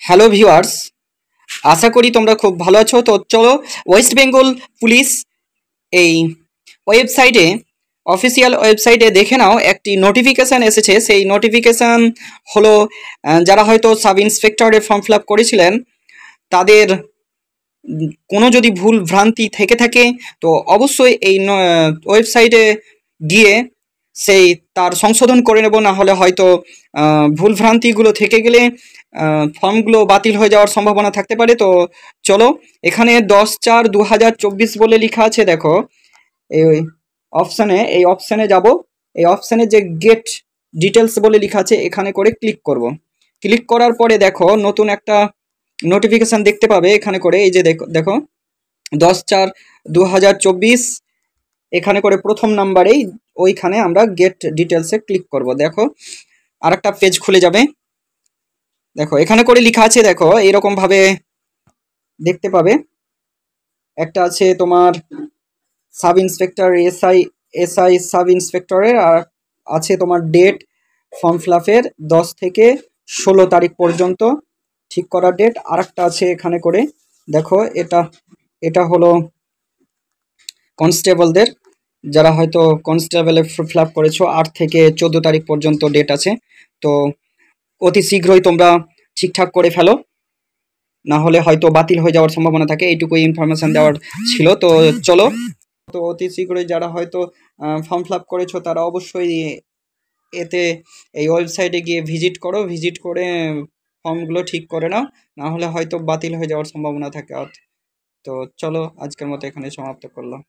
Hello viewers, আশা করি তোমরা খুব ভালো আছো। তো চলো, ওয়েস্ট বেঙ্গল পুলিশ এই ওয়েবসাইটে, অফিসিয়াল ওয়েবসাইটে দেখে নাও, একটি নোটিফিকেশান এসেছে। সেই নোটিফিকেশান হলো যারা হয়তো সাব ইন্সপেক্টরের ফর্ম ফিল আপ করেছিলেন তাদের কোনো যদি ভুল ভ্রান্তি থেকে থাকে তো অবশ্যই এই ওয়েবসাইটে গিয়ে সেই তার সংশোধন করে নেব, না হলে হয়তো ভুল ভ্রান্তিগুলো থেকে গেলে ফর্মগুলো বাতিল হয়ে যাওয়ার সম্ভাবনা থাকতে পারে। তো চলো, এখানে 10/4/2024 বলে লেখা আছে, দেখো এই অপশানে যাব। এই অপশানে যে গেট ডিটেলস বলে লেখা আছে এখানে করে ক্লিক করব। ক্লিক করার পরে দেখো নতুন একটা নোটিফিকেশান দেখতে পাবে। এখানে করে এই যে দেখো 10/4/2024 এখানে করে প্রথম নাম্বারেই ওইখানে আমরা গেট ডিটেলসে ক্লিক করব। দেখো আরেকটা পেজ খুলে যাবে। দেখো এখানে করে লেখা আছে, দেখো এরকম ভাবে দেখতে পাবে। একটা আছে তোমার সাব ইন্সপেক্টর, এসআই সাব ইন্সপেক্টরের, আর আছে তোমার ডেট ফর্ম ফিল আপের 10 থেকে 16 তারিখ পর্যন্ত ঠিক করার ডেট। আর একটা আছে এখানে করে, দেখো এটা হলো কনস্টেবলদের, যারা হয়তো কনস্টেবলে ফিল আপ করেছো 8 থেকে 14 তারিখ পর্যন্ত ডেট আছে। তো অতি শীঘ্রই তোমরা ঠিকঠাক করে ফেলো, না হলে হয়তো বাতিল হয়ে যাওয়ার সম্ভাবনা থাকে। এইটুকুই ইনফরমেশন দেওয়ার ছিল। তো চলো, তো অতি শীঘ্রই যারা হয়তো ফর্ম ফিল আপ করেছো তারা অবশ্যই এতে এই ওয়েবসাইটে গিয়ে ভিজিট করে ফর্মগুলো ঠিক করে নাও, না হলে হয়তো বাতিল হয়ে যাওয়ার সম্ভাবনা থাকে। তো চলো, আজকের মতো এখানে সমাপ্ত করলাম।